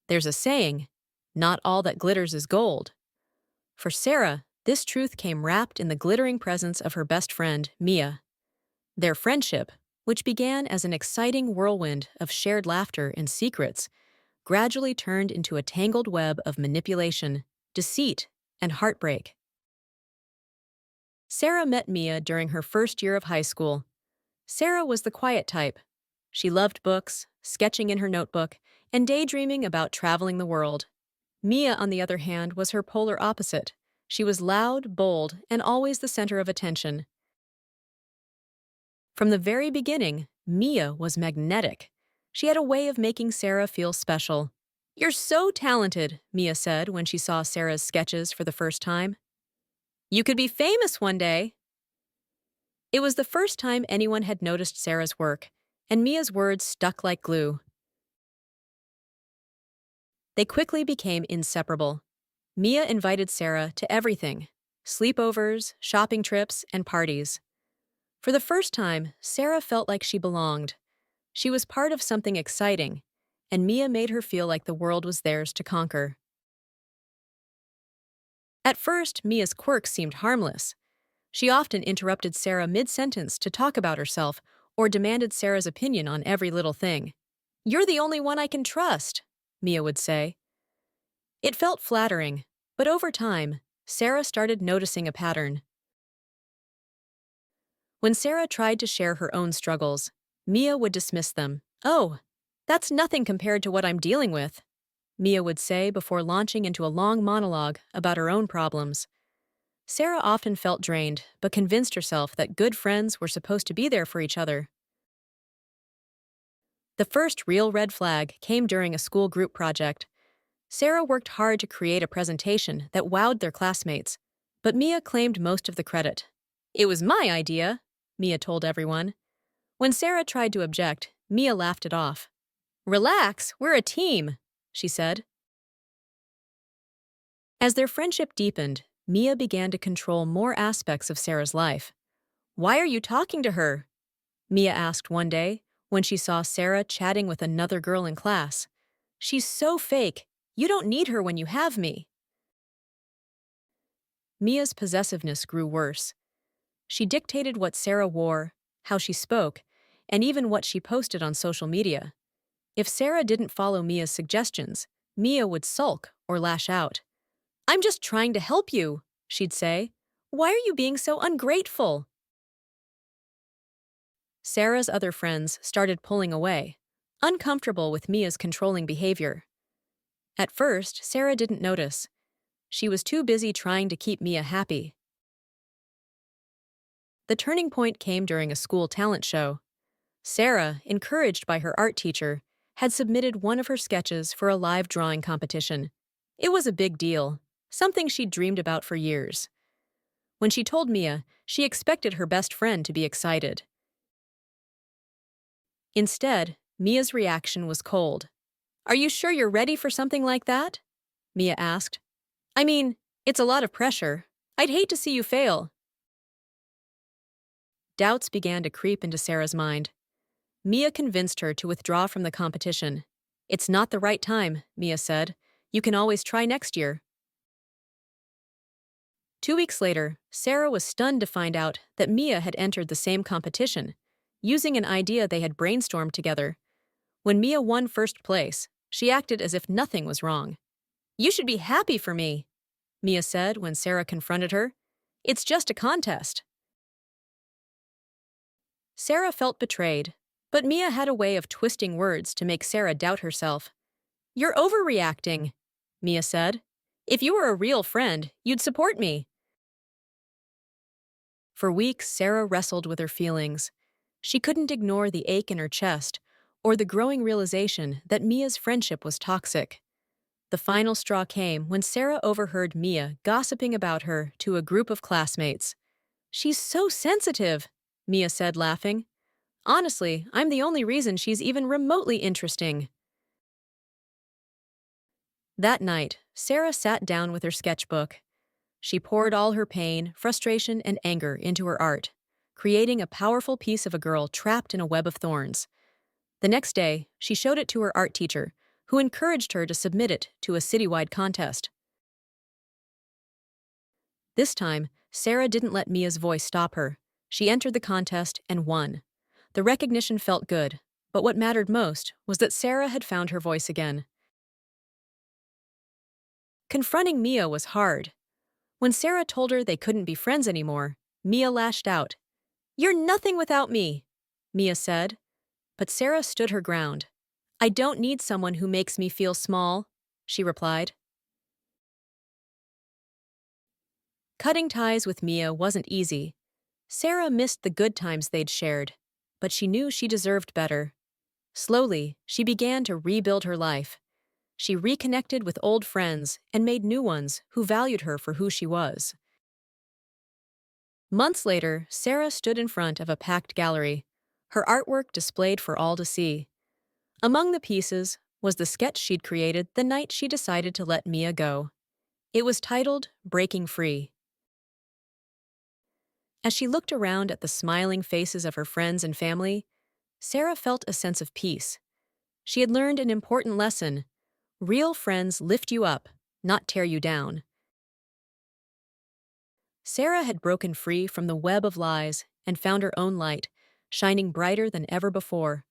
There's a saying, not all that glitters is gold. For Sarah, this truth came wrapped in the glittering presence of her best friend, Mia. Their friendship, which began as an exciting whirlwind of shared laughter and secrets, gradually turned into a tangled web of manipulation, deceit, and heartbreak. Sarah met Mia during her first year of high school. Sarah was the quiet type. She loved books, sketching in her notebook, and daydreaming about traveling the world. Mia, on the other hand, was her polar opposite. She was loud, bold, and always the center of attention. From the very beginning, Mia was magnetic. She had a way of making Sarah feel special. "You're so talented," Mia said when she saw Sarah's sketches for the first time. "You could be famous one day." It was the first time anyone had noticed Sarah's work, and Mia's words stuck like glue. They quickly became inseparable. Mia invited Sarah to everything: sleepovers, shopping trips, and parties. For the first time, Sarah felt like she belonged. She was part of something exciting, and Mia made her feel like the world was theirs to conquer. At first, Mia's quirks seemed harmless. She often interrupted Sarah mid-sentence to talk about herself or demanded Sarah's opinion on every little thing. "You're the only one I can trust," Mia would say. It felt flattering, but over time, Sarah started noticing a pattern. When Sarah tried to share her own struggles, Mia would dismiss them. "Oh, that's nothing compared to what I'm dealing with," Mia would say before launching into a long monologue about her own problems. Sarah often felt drained, but convinced herself that good friends were supposed to be there for each other. The first real red flag came during a school group project. Sarah worked hard to create a presentation that wowed their classmates, but Mia claimed most of the credit. "It was my idea," Mia told everyone. When Sarah tried to object, Mia laughed it off. "Relax, we're a team," she said. As their friendship deepened, Mia began to control more aspects of Sarah's life. "Why are you talking to her?" Mia asked one day when she saw Sarah chatting with another girl in class. "She's so fake. You don't need her when you have me." Mia's possessiveness grew worse. She dictated what Sarah wore, how she spoke, and even what she posted on social media. If Sarah didn't follow Mia's suggestions, Mia would sulk or lash out. "I'm just trying to help you," she'd say. "Why are you being so ungrateful?" Sarah's other friends started pulling away, uncomfortable with Mia's controlling behavior. At first, Sarah didn't notice. She was too busy trying to keep Mia happy. The turning point came during a school talent show. Sarah, encouraged by her art teacher, had submitted one of her sketches for a live drawing competition. It was a big deal, something she'd dreamed about for years. When she told Mia, she expected her best friend to be excited. Instead, Mia's reaction was cold. "Are you sure you're ready for something like that?" Mia asked. "I mean, it's a lot of pressure. I'd hate to see you fail." Doubts began to creep into Sarah's mind. Mia convinced her to withdraw from the competition. "It's not the right time," Mia said. "You can always try next year." 2 weeks later, Sarah was stunned to find out that Mia had entered the same competition, using an idea they had brainstormed together. When Mia won first place, she acted as if nothing was wrong. "You should be happy for me," Mia said when Sarah confronted her. "It's just a contest." Sarah felt betrayed, but Mia had a way of twisting words to make Sarah doubt herself. "You're overreacting," Mia said. "If you were a real friend, you'd support me." For weeks, Sarah wrestled with her feelings. She couldn't ignore the ache in her chest or the growing realization that Mia's friendship was toxic. The final straw came when Sarah overheard Mia gossiping about her to a group of classmates. "She's so sensitive," Mia said, laughing. "Honestly, I'm the only reason she's even remotely interesting." That night, Sarah sat down with her sketchbook. She poured all her pain, frustration, and anger into her art, creating a powerful piece of a girl trapped in a web of thorns. The next day, she showed it to her art teacher, who encouraged her to submit it to a citywide contest. This time, Sarah didn't let Mia's voice stop her. She entered the contest and won. The recognition felt good, but what mattered most was that Sarah had found her voice again. Confronting Mia was hard. When Sarah told her they couldn't be friends anymore, Mia lashed out. "You're nothing without me," Mia said. But Sarah stood her ground. "I don't need someone who makes me feel small," she replied. Cutting ties with Mia wasn't easy. Sarah missed the good times they'd shared, but she knew she deserved better. Slowly, she began to rebuild her life. She reconnected with old friends and made new ones who valued her for who she was. Months later, Sarah stood in front of a packed gallery, her artwork displayed for all to see. Among the pieces was the sketch she'd created the night she decided to let Mia go. It was titled Breaking Free. As she looked around at the smiling faces of her friends and family, Sarah felt a sense of peace. She had learned an important lesson. Real friends lift you up, not tear you down. Sarah had broken free from the web of lies and found her own light, shining brighter than ever before.